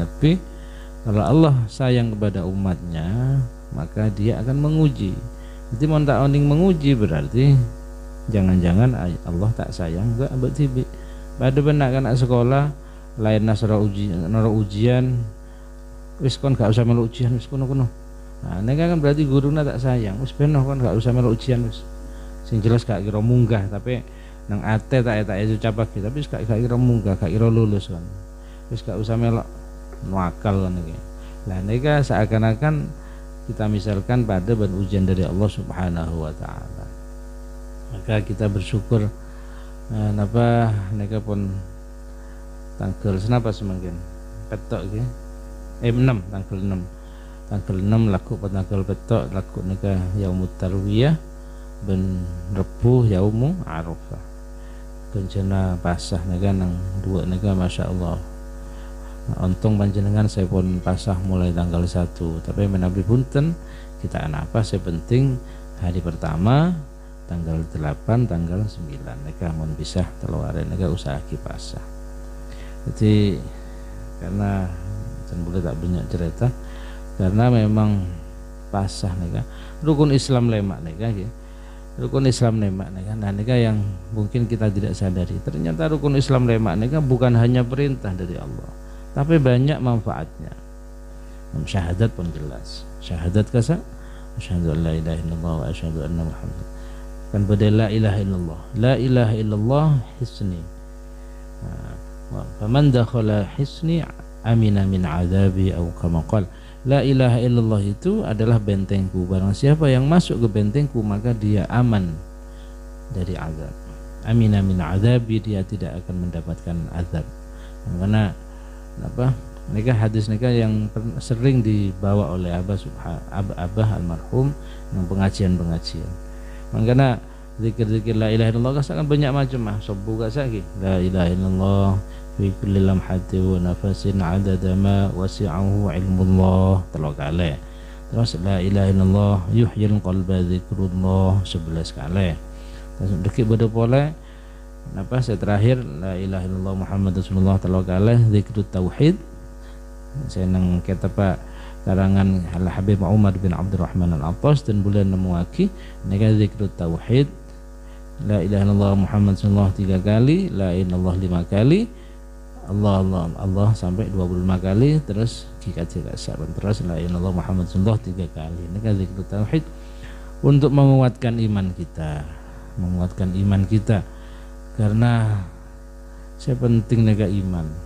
Tapi kalau Allah sayang kepada umatnya, maka dia akan menguji. Jadi mau tak oning menguji berarti jangan-jangan Allah tak sayang enggak ambek tibi. Pada benak anak sekolah lain nasara ujian wis kon gak usah melu ujian wis kono-kono. Nah, nek kan berarti guruna tak sayang. Wis beno kon gak usah melu ujian wis. Sing jelas gak kira munggah tapi nang ate tak ucapake tapi wis gak kira munggah, gak kira lulus kan. Wis gak usah melok nuakal kan iki. Lah nek seakan-akan kita misalkan pada ujian dari Allah Subhanahu wa taala. Maka kita bersyukur napa nek pun tanggal senapa semakin petok iki 6 tanggal 6 laku tanggal petok laku nika yaumut tarwiyah ben rebu yaumu arafah bencana pasah nika nang dua nika masyaallah. Untung panjenengan saya pun pasah mulai tanggal 1 tapi menawi punten kita apa sepenting hari pertama tanggal 8 tanggal 9 nika mun bisa teluare nika usaha pasah. Jadi karena boleh tak banyak cerita karena memang pasah nika rukun Islam lemak nika ya. Rukun Islam lemak nika nah nika yang mungkin kita tidak sadari. Ternyata rukun Islam lemak nika bukan hanya perintah dari Allah, tapi banyak manfaatnya. Syahadat pun jelas. Syahadat kasa asyhadu an la ilaha illallah wa asyhadu anna Muhammad. Kan pada la ilaha illallah. La ilaha illallah hisni. Faman dakhala hisni amina min azabi atau kama qala. La ilaha illallah itu adalah bentengku. Barang siapa yang masuk ke bentengku maka dia aman dari azab. Amina min azabi, dia tidak akan mendapatkan azab. Karena apa? Nikah hadis nikah yang sering dibawa oleh Abah almarhum yang pengajian-pengajian. Makanya zikir-zikir la ilaha illallah kan banyak macam sobu kasaki. La ilaha illallah fi kulli lamhati wa nafasin adada ma wasi'ahu ilmullah telok kali. Terus la ilaha illallah yuhyil qalba zikrullah 11 kali. Terus dekik bodo pole napa saya terakhir la ilaha illallah Muhammad Rasulullah telok kali zikrut tauhid. Saya nang kata Pak karangan Al Habib Umar bin Abdurrahman Al-Attas dan bulan nemu aki nika zikrut tauhid. La ilaha illallah Muhammad Rasulullah 3 kali, la ilaha illallah 5 kali, Allah sampai 25 kali, terus jika saban terus la ilaha illallah Muhammad Rasulullah 3 kali. Ini kan zikrut tauhid untuk menguatkan iman kita, karena saya penting nega iman.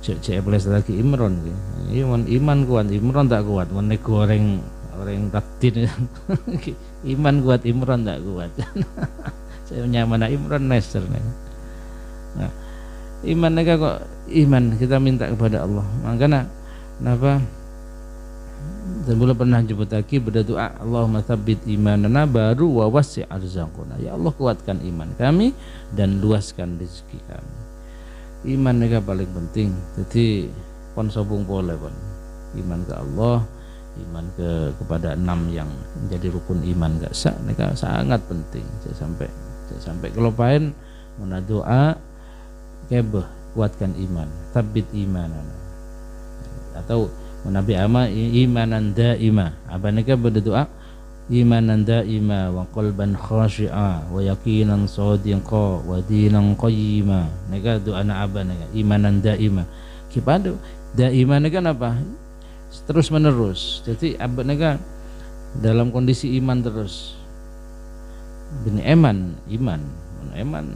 Cek plus lagi Imron iman kuat, Imron tak kuat, menek goreng takdir iman kuat, Imron tak kuat. Saya nyaman Imron Nasr. Nah, iman nega kok iman kita minta kepada Allah. Makanya kenapa dan boleh pernah jemput lagi berdoa Allahumma tsabbit imanana baru wa wasi' arzaquna. Ya Allah kuatkan iman kami dan luaskan rezeki kami. Iman nega paling penting. Jadi pon sobung boleh pon iman ke Allah, iman kepada 6 yang menjadi rukun iman gak sah nega sangat penting. Saya sampai kelupain mau doa kebeh kuatkan iman, tabbit imanana, atau Nabi ama imanan daima. Apa nega berdoa imanan daima wa qalban khashi'a wa yaqinan shadiqa wa dinan qayyima. Nega doa na apa nega imanan daima. Kipado daima nega apa? Terus menerus. Jadi apa nega dalam kondisi iman terus. Bini iman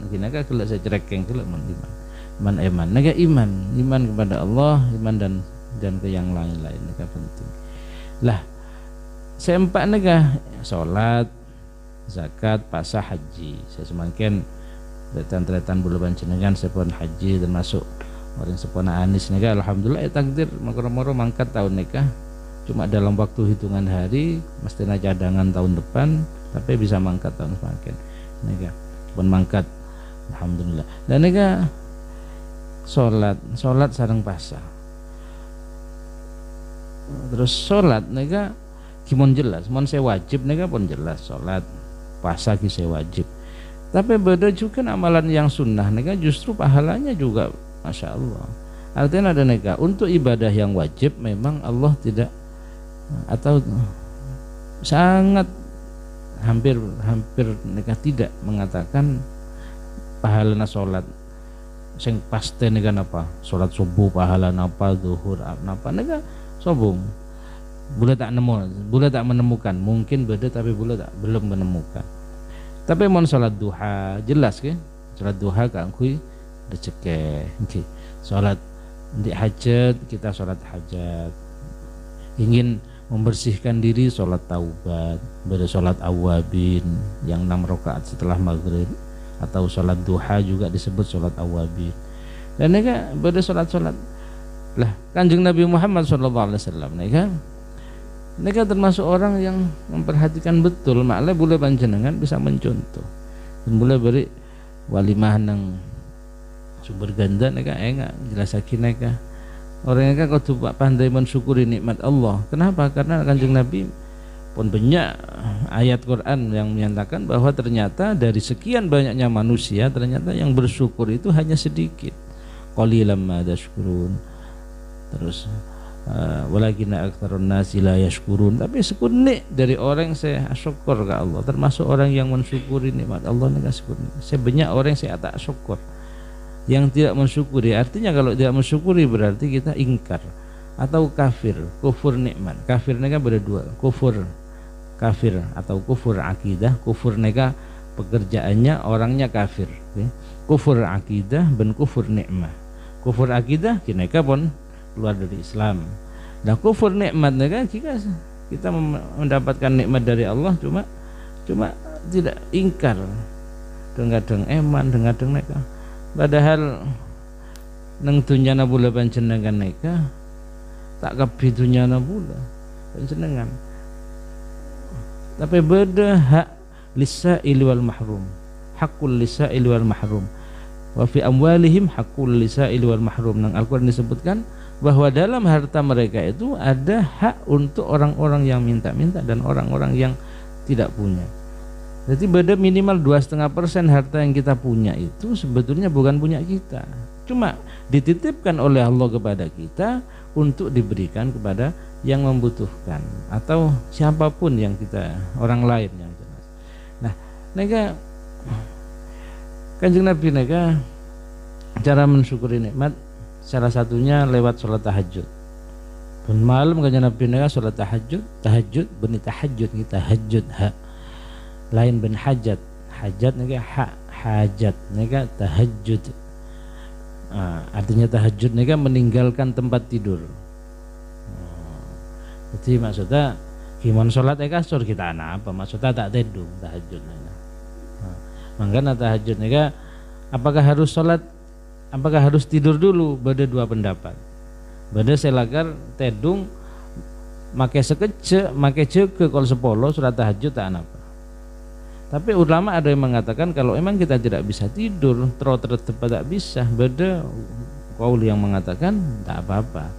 gini kan kalau saya cerekeng kalau iman nega iman kepada Allah, iman dan ke yang lain-lain nega penting. Lah sempat nega sholat, zakat, pasah, haji. Saya semakin tretan bulan jenengan sepon haji termasuk orang sepona anis nega. Alhamdulillah takdir moro-moro mangkat tahun nega. Cuma dalam waktu hitungan hari, mestinya cadangan tahun depan, tapi bisa mangkat tahun semakin nega. Pun mangkat, alhamdulillah. Dan nega sholat sareng pasah. Terus sholat nega kimon jelas, mon saya wajib nega pun jelas sholat puasa ki saya wajib. Tapi beda juga amalan yang sunnah nega justru pahalanya juga masya Allah. Artinya ada neka untuk ibadah yang wajib memang Allah tidak, atau sangat hampir neka tidak mengatakan pahalana sholat sing pasti neka apa sholat subuh pahalana apa zuhur apa neka sobong boleh tak menemukan, mungkin beda tapi belum menemukan. Tapi mon sholat duha jelas ke sholat duha kangkui deceke okay. Sholat di hajat kita sholat hajat, ingin membersihkan diri sholat taubat, beda sholat awabin yang 6 rakaat setelah maghrib, atau sholat duha juga disebut sholat awabin. Dan mereka beda sholat lah Kanjeng Nabi Muhammad SAW mereka termasuk orang yang memperhatikan betul, malah boleh panjenengan bisa mencontoh dan boleh beri walimah nang sumber ganda mereka enggak jelasakin mereka orang yang kau tuh pandai mensyukuri nikmat Allah. Kenapa? Karena Kanjeng Nabi pun banyak ayat Quran yang menyatakan bahwa ternyata dari sekian banyaknya manusia ternyata yang bersyukur itu hanya sedikit. Qalilan ma tashkurun. Terus walakinna aktsarun nasi la yashkurun. Tapi sekuntik dari orang saya syukur ke Allah, termasuk orang yang mensyukuri nikmat Allah nggak syukur. Sebanyak orang saya tak syukur. Yang tidak mensyukuri, artinya kalau tidak mensyukuri berarti kita ingkar atau kafir, kufur nikmat. Kafir nega ada dua, kufur kafir atau kufur akidah. Kufur nega pekerjaannya orangnya kafir, okay? Kufur akidah dan kufur nikmat. Kufur akidah kita pun keluar dari Islam. Nah kufur nikmat nega kita mendapatkan nikmat dari Allah cuma tidak ingkar, kadang-kadang eman, kadang-kadang nega. Padahal nang dunyana pula panjenengan neka tak kebi dunyana pula panjenengan. Tapi beda hak lisail wal mahrum, hakul lisail wal mahrum. Wa fi amwalihim hakul lisail wal mahrum. Nang Al-Qur'an disebutkan bahwa dalam harta mereka itu ada hak untuk orang-orang yang minta-minta dan orang-orang yang tidak punya. Jadi beda minimal 2,5% harta yang kita punya itu sebetulnya bukan punya kita, cuma dititipkan oleh Allah kepada kita untuk diberikan kepada yang membutuhkan atau siapapun yang kita, orang lain yang jelas. Nah, nega Kanjeng Nabi nega cara mensyukuri nikmat salah satunya lewat sholat tahajud. Ben malam Kanjeng Nabi nega sholat tahajud beni tahajud kita tahajud hak lain ben hajat nega hajat nega tahajud. Artinya tahajud nega meninggalkan tempat tidur. Jadi maksudnya gimana sholat nega sur kita anak apa maksudnya tak tedung tahajud nega. Makanya tahajud nega apakah harus tidur dulu? Beda dua pendapat. Beda selakar tedung make sekece make ke kol sepolo surat tahajud tak apa. Tapi ulama ada yang mengatakan kalau emang kita tidak bisa tidur, tepat tak bisa. Beda kaul yang mengatakan tak apa-apa.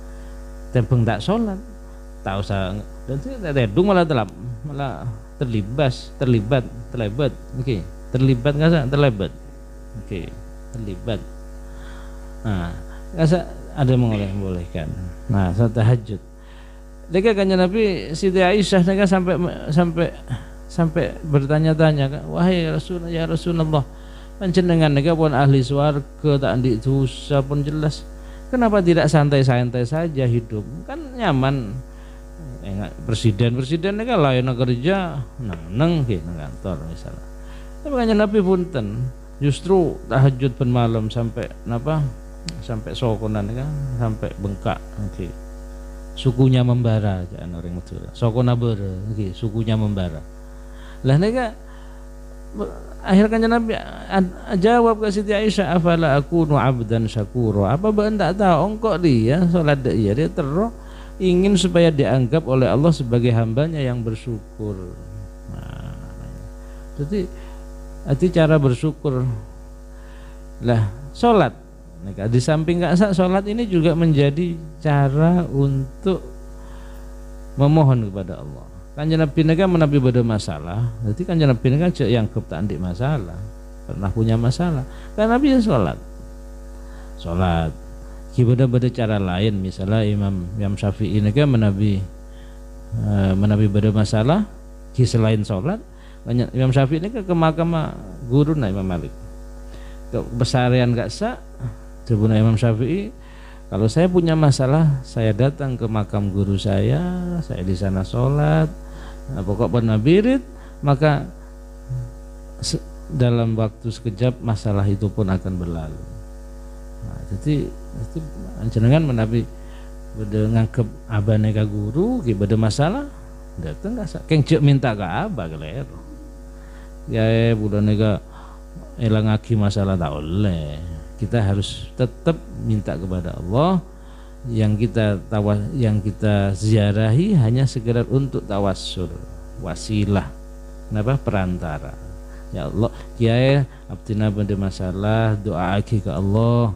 Tempeng tak sholat, tak usah. Dan tedung malah terlibat. Oke, terlibat nggak sih? Terlibat. Oke, terlibat. Nah, nggak sih ada yang membolehkan. Nah, saat tahajud. Mereka Kanjeng Nabi Siti Aisyah mereka sampai bertanya-tanya, wahai Rasulullah, panjenengan nega pun ahli swarga tak andik dosa pun jelas, kenapa tidak santai-santai saja hidup? Kan nyaman. Presiden nega layan kerja nang kantor misalnya. Tapi Kanjeng Nabi punten, justru tahajud pen malam sampai sokonan nega sampai bengkak. Okay. Sukunya membara jangan orang Madura. Sokona bere, okay, sukunya membara. Lah nega akhir Kanjeng Nabi jawab ke Siti Aisyah, afala akunu abdan syakura. Apa anda tak tahu engkau dia salat dia terus ingin supaya dianggap oleh Allah sebagai hambanya yang bersyukur. Nah, jadi cara bersyukur lah salat. Di samping salat ini juga menjadi cara untuk memohon kepada Allah. Kanjeng Nabi nega menabi pada masalah, jadi Kanjeng Nabi nega cek yang tak andik masalah, pernah punya masalah. Kan Nabi ya sholat, beda cara lain, misalnya Imam Syafi'i ini kan menabi beda masalah selain sholat. Banyak Imam Syafi'i ini ke makam guru Imam Malik. Keseharian gak sah, sebenarnya Imam Syafi'i, kalau saya punya masalah, saya datang ke makam guru saya di sana sholat, pokok pernah birit, maka dalam waktu sekejap masalah itu pun akan berlalu. Nah, jadi jenengan menabi beda ngangkep abane ka guru, ki beda masalah, datang gak sah, keng cek minta ke abah keler. Ya bulan nega elang aki masalah tak oleh. Kita harus tetap minta kepada Allah. Yang kita ziarahi hanya sekedar untuk tawassul, wasilah, kenapa, perantara. Ya Allah, kiai abdina pada masalah, doa aki ke Allah,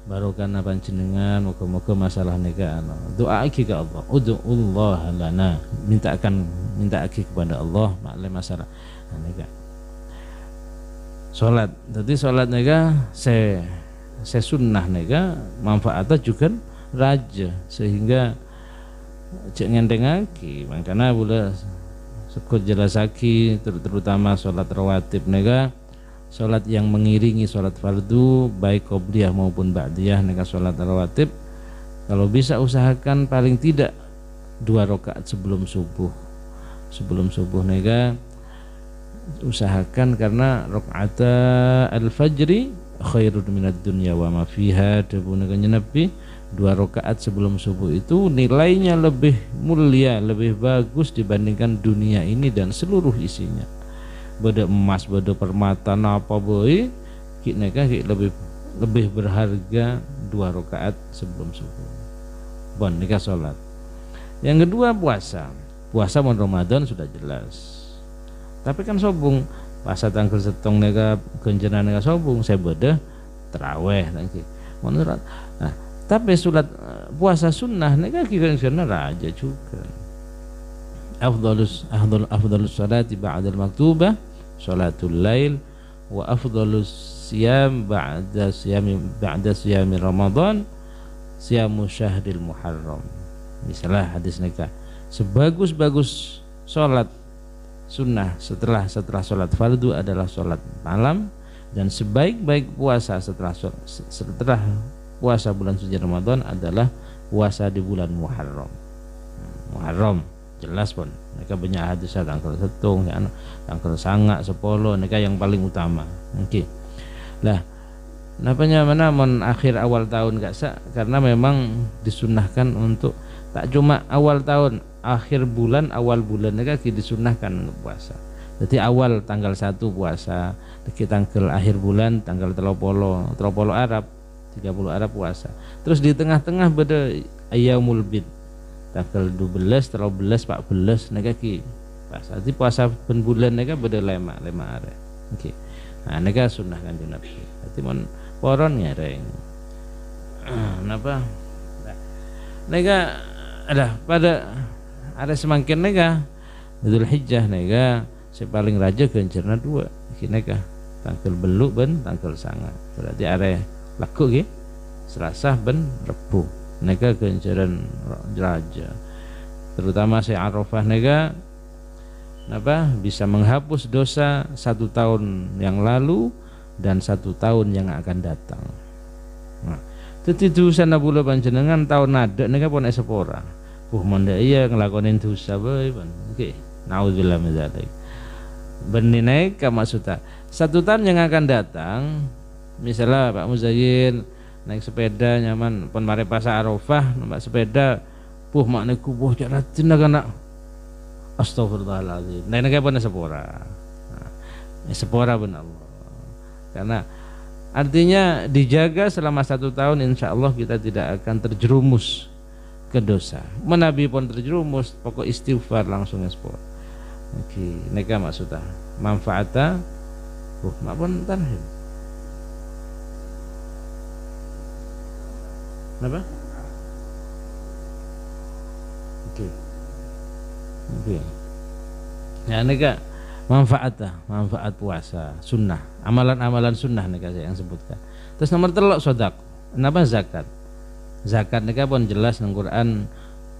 barokah panjenengan, moga-moga masalah nega doa aki ke Allah, ud'ullah lana, minta aki kepada Allah maklum masalah nega. Sholat, jadi sholat nega saya sunnah nega manfaatnya juga raja, sehingga jangan dengaki, makanya boleh sekut jelasaki, terutama sholat rawatib nega, sholat yang mengiringi sholat fardu baik qobliyah maupun ba'diyah nega sholat rawatib, kalau bisa usahakan paling tidak 2 rakaat sebelum subuh nega usahakan, karena rakaata al-fajri khairun minad dunya wa ma fiha, debunakannya Nabi 2 rakaat sebelum subuh itu nilainya lebih mulia, lebih bagus dibandingkan dunia ini dan seluruh isinya. Beda emas, beda permata, apa boy, kita lebih berharga 2 rakaat sebelum subuh. Bon, nikah sholat. Yang kedua puasa Ramadan sudah jelas. Tapi kan sobung puasa tanggal setong nega kenjenan nega sobung saya beda teraweh tangki. Menurut nah, tapi puasa sunnah nega kira-kira raja juga. Afdalus salati ba'dal maktubah salatul lail, wa afdalus siyam ba'da siyami Ramadan siyamu syahril muharram. Misalnya hadis nega, sebagus-bagus salat sunnah setelah sholat fardu adalah sholat malam, dan sebaik-baik puasa setelah puasa bulan suci Ramadan adalah puasa di bulan Muharram. Jelas pun mereka banyak hadis tanggal setung, tanggal sanga, 10 mereka yang paling utama. Oke. Lah, napanya mana akhir awal tahun gak sah, karena memang disunnahkan untuk tak cuma awal tahun, akhir bulan, awal bulan mereka disunahkan untuk puasa. Jadi awal tanggal 1 puasa, di tanggal akhir bulan tanggal 30 Arab, 30 Arab puasa. Terus di tengah-tengah beda ayyamul bid, tanggal 12, 13, 14 mereka puasa. Jadi puasa ben bulan mereka beda lema Arab. Oke. Nah, mereka sunahkan Nabi. Jadi mon poron nyareng. Napa? Mereka ada semakin nega Dzul Hijjah nega paling raja gencerna 2 nega tanggal beluk ben tanggal sanga, berarti are laku ge Selasa ben Rebu nega genceran raja, terutama saya Arafah nega bisa menghapus dosa 1 tahun yang lalu dan 1 tahun yang akan datang. Nah, jadi dosa nabula panjenengan tahun nada nega pun sepora. Manda iya ngelakonin dosa boy pan. Oke, naudzubillah min dzalik. Benih naik ke maksudnya 1 tahun yang akan datang, misalnya Pak Muzayyin naik sepeda nyaman pon mare pas Arafah numpak sepeda makna kubuh cara tindak anak astagfirullahaladzim. Nah nega pun sepora. Sepora benar Allah. Karena artinya dijaga selama 1 tahun, insya Allah kita tidak akan terjerumus ke dosa. Menabi pun terjerumus, pokok istighfar langsung espor. Oke, neka maksudnya manfaatnya maupun tarhib. Kenapa? Oke. Ya neka manfaat puasa sunnah, amalan-amalan sunnah neka saya yang sebutkan. Terus nomor 3 sedekah. Kenapa zakat? Zakat nika pun jelas nang Quran,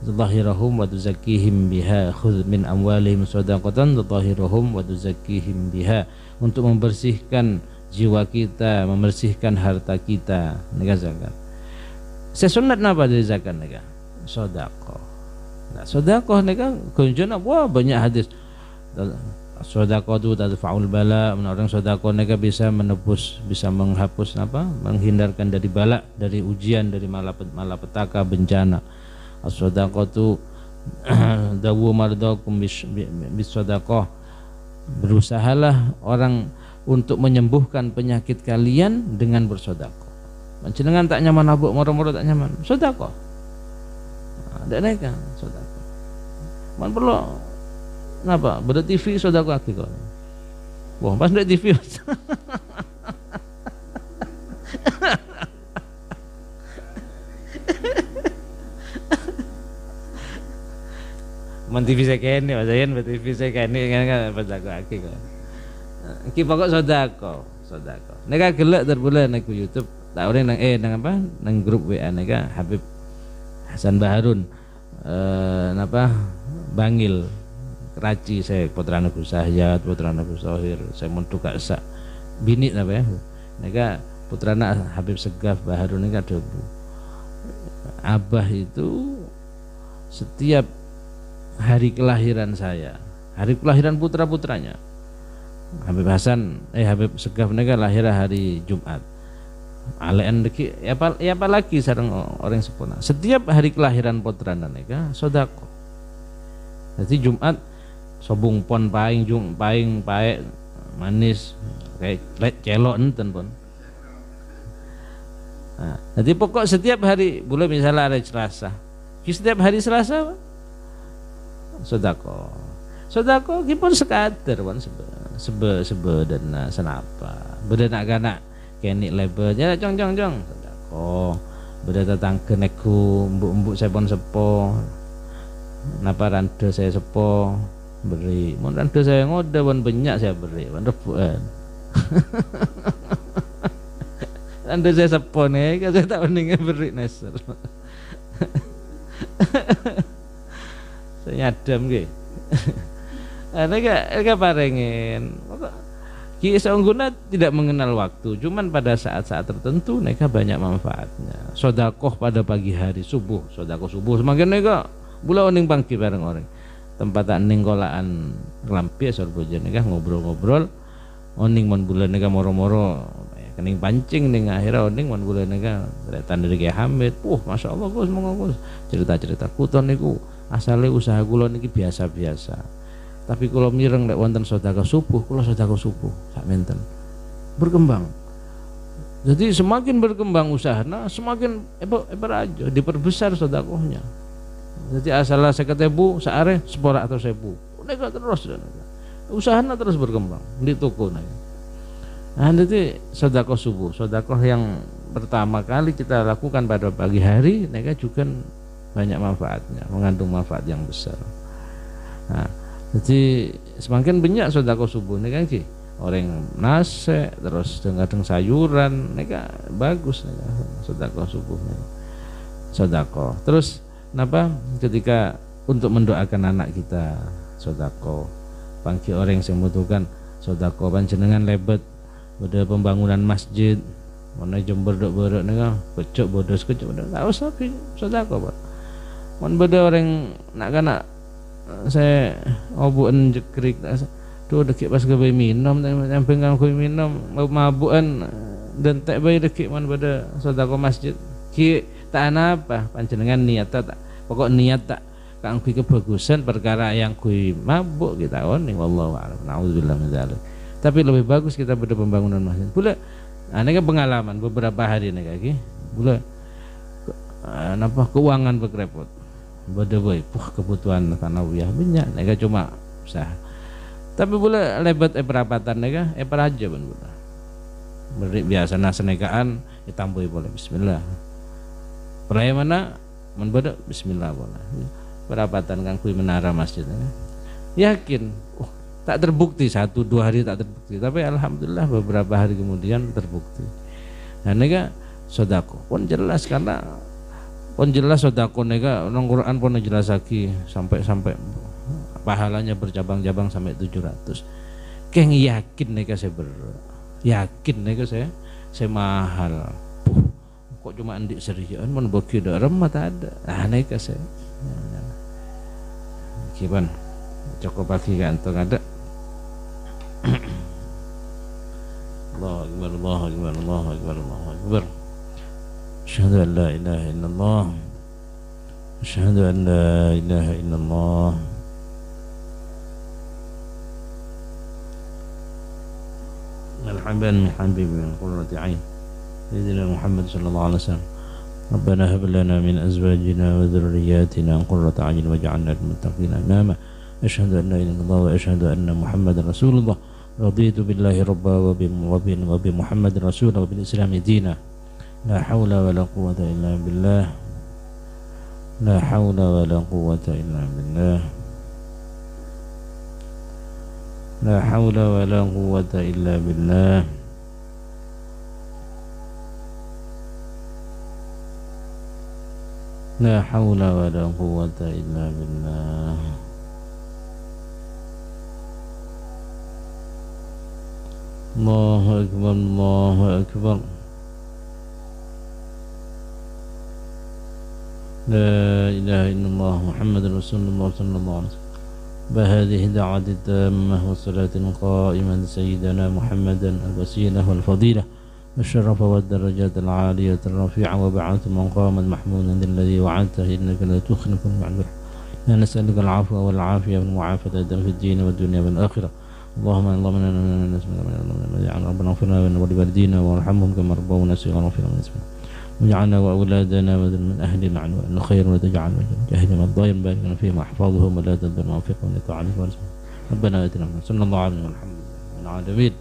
"Tutahhiruhum wa tuzakkihim biha, khudz min amwalihim shadaqatan tutahhiruhum wa tuzakkihim biha." Untuk membersihkan jiwa kita, membersihkan harta kita, nika zakat. Sesunat napa dari zakat nika? Sedekah. Nah, sedekah nika kunjuna wah banyak hadis. Sedekah itu tadfa'ul bala, orang sedekah nika bisa menebus, bisa menghapus apa? Menghindarkan dari bala, dari ujian, dari malapetaka, bencana. As-sedekah itu dawu mardakum bis sedekah. Berusahalah orang untuk menyembuhkan penyakit kalian dengan bersedekah. Panjenengan tak nyaman abuk moro-moro tak nyaman, sedekah. Ndak neka sedekah. Man perlu napa? Beda TV sedekah iki kok. Wah, pas ndak TV. Man TV saya kene, Mas Ayan TV saya kene kan sedekah iki kok. Iki pokok sedekah. Neka gelek terbulan nang YouTube. Tak orang nang apa? Nang grup WA neka Habib Hasan Baharun napa Bangil Keraci, saya putra Nabi Sahyat, putra Nabi Sohir, saya mau tukar sak bini apa ya? Neka putra Habib Segaf Baharun neka debu. Abah itu setiap hari kelahiran saya, hari kelahiran putra-putranya. Habib Segaf neka lahir hari Jumat. Alean deki ya apalagi sareng orang sepona. Setiap hari kelahiran putrana neka sedekah. Jadi Jumat sobung pon paing paek manis kayak celok enten pun. Nah, jadi pokok setiap hari boleh misalnya hari Selasa. Setiap hari Selasa sedekah. Sedekah ki pun sekadar pun sebedena senapa. Bedena kana kenik lebar ya jong sedekah. Beda tetangga neku mbuk-mbuk saya pun sepo. Napa randa saya sepo beri. Mun randa saya ngode pun banyak saya beri, pun rebukan. Randa saya sepo nih, saya tak mendingan beri neser. Saya nyadam nggih. Nek parengin. Ki Saungguna tidak mengenal waktu, cuman pada saat-saat tertentu neka banyak manfaatnya. Sedekah pada pagi hari subuh, sedekah subuh semakin neka bula oning pangki bareng orang. Tempatan ning kolaan lampi sorbojen neka ngobrol-ngobrol. Oning mon bulan neka moro-moro kening pancing ning akhirnya oning mon bulan neka tretan dari Ki Hamid. Masyaallah Gus, monggo Gus. Cerita-cerita kuton niku asale usaha kula niki biasa-biasa. Tapi kalau mireng lek wonten sedekah subuh, kula sedekah subuh sak menten. Berkembang. Jadi semakin berkembang usahana, semakin aja diperbesar sedekahnya. Jadi asalah 50.000 saare sepora atau 1.000. Neka terus usahana terus berkembang di toko neka. Nah, jadi sedekah subuh, sedekah yang pertama kali kita lakukan pada pagi hari, neka juga banyak manfaatnya, mengandung manfaat yang besar. Nah, jadi semakin banyak sedekah subuh nih kan ki orang nasi terus kadang sayuran nih kan bagus nih sedekah subuh nih sedekah terus napa ketika untuk mendoakan anak kita sedekah pangki orang yang membutuhkan sedekah panjenengan lebet pada pembangunan masjid mana Jember dok berok nih kan kecok bodos kecok nggak usah sedekah pak mana beda orang nak kana saya obuan jekrik tuh dekik pas gawe minum sampai kan gawe minum mabukan dan tak bayi dekik man pada sedekah masjid ki tak apa panjenengan niat tak pokok niat tak kang kui kebagusan perkara yang kui mabuk kita oning wallahu a'lam naudzubillah min dzalik. Tapi lebih bagus kita pada pembangunan masjid pula ini kan pengalaman beberapa hari nih kaki pula napa keuangan berkrepot beda boy, kebutuhan tanawiyah banyak, nega cuma usaha. Tapi boleh lebat perapatan nega, aja pun boleh. Beri biasa senegaan, ditambah boleh Bismillah. Peraya mana, menbeda Bismillah boleh. Perapatan kan kui menara masjid, yakin, tak terbukti 1-2 hari tak terbukti, tapi alhamdulillah beberapa hari kemudian terbukti. Nah nega sedekah pun jelas karena Pun jelas sedekah neka nang Quran pun jelas lagi sampai pahalanya bercabang-cabang sampai 700. Keng yakin neka saya yakin neka saya mahal. Kok cuma andik serian mun bagi darem mata ada. Ah neka saya. Kiban cukup pagi kantong ada. Allahu akbar Allahu akbar Allahu akbar Allahu akbar. Asyhadu an la ilaha illallah. Asyhadu an la ilaha illallah. مرحبا من حبيب من قرة عين سيدنا محمد صلى الله عليه وسلم ربنا هب لنا من أزواجنا وذرياتنا قرة عين واجعلنا للمتقين إماما أشهد أن لا إله إلا الله وأشهد أن محمدا رسول الله رضيت بالله ربا وبمحمد رسولا وبالإسلام دينا لا حول ولا قوة إلا بالله لا حول ولا قوة إلا بالله لا حول ولا قوة إلا بالله لا حول ولا قوة إلا بالله الله أكبر الله أكبر لا إله إلا الله محمد رسول الله صلى الله عليه وسلم بهذه الدعوة التامة والصلاة القائمة سيدنا محمدا الوسيلة والفضيلة الشرف والدرجات العالية الرفيعة وبعث مقاما محمودا الذي وعدته إنك لا تخلف الميعاد لا نسألك العفو والعافية والمعافاة في الدين والدنيا والآخرة اللهم إنا نسألك ربنا اغفر لنا ولوالدينا وارحمهم كما ربونا صغارا واغفر لنا واجعلنا وأولادنا من أهل العنوان الخير وتجعل جهلنا الضير بارك فيهم واحفظهم ولا تضر وانفقهم لطاعتك ورزقهم ربنا آتنا صلى الله عليه وسلم العالمين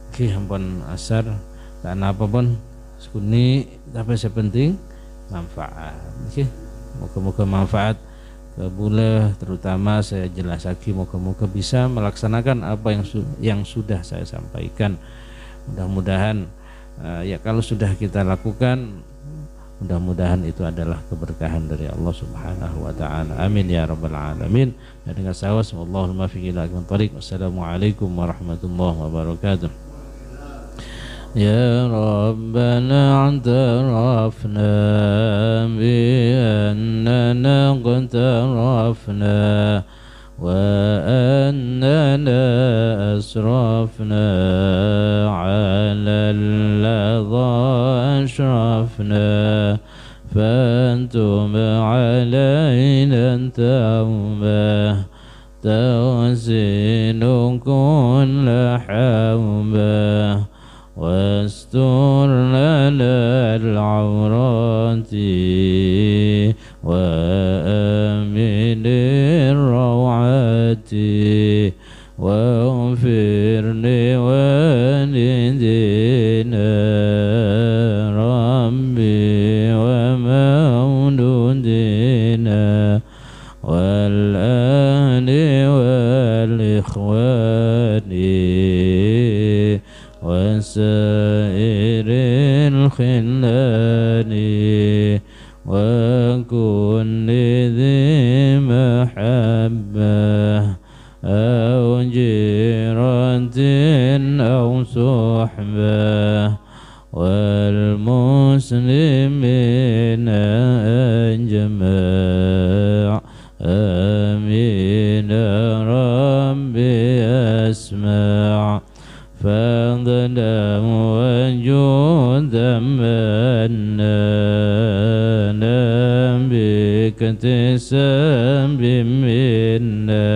Oke, hampun asar dan apapun sekuni tapi sepenting manfaat. Oke, moga-moga manfaat kebulah terutama saya jelas lagi moga-moga bisa melaksanakan apa yang sudah saya sampaikan. Mudah-mudahan ya kalau sudah kita lakukan mudah-mudahan itu adalah keberkahan dari Allah Subhanahu wa taala. Amin ya rabbal alamin. Dan dengan sawas wallahu muwaffiq ila aqwamit thoriq. Wassalamualaikum warahmatullahi wabarakatuh. Ya Rabbana antarafna bi'annana qantarafna وأننا أسرفنا على اللظى أشرفنا فأنتم علينا التوبة توزن كل حوبة واستر لنا العورات وآمن الروعات واغفر لوالدينا ربي ومولودنا والأهل والإخوان وسائر الخلان وكل ذي محبة أو جيرة أو صحبة والمسلمين أجمع آمين ربي أسمع فضلا وجودا منانا بك اكتساب منا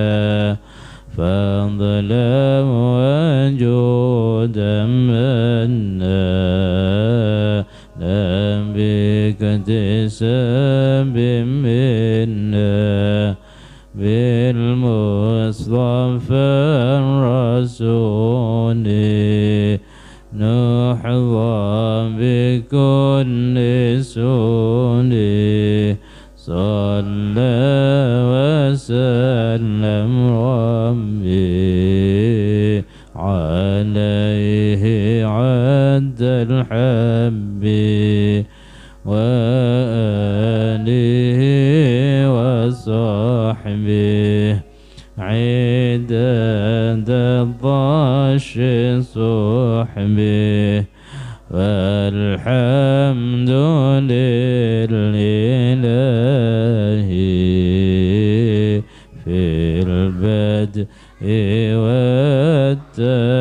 فضلا وجودا منا بك اكتساب منا بالمصطفى الرسول نحظى بكل سول صلى وسلم ربي عليه عد الحب صحبه عدد الضش صحبه والحمد لله في البدء والتناهي.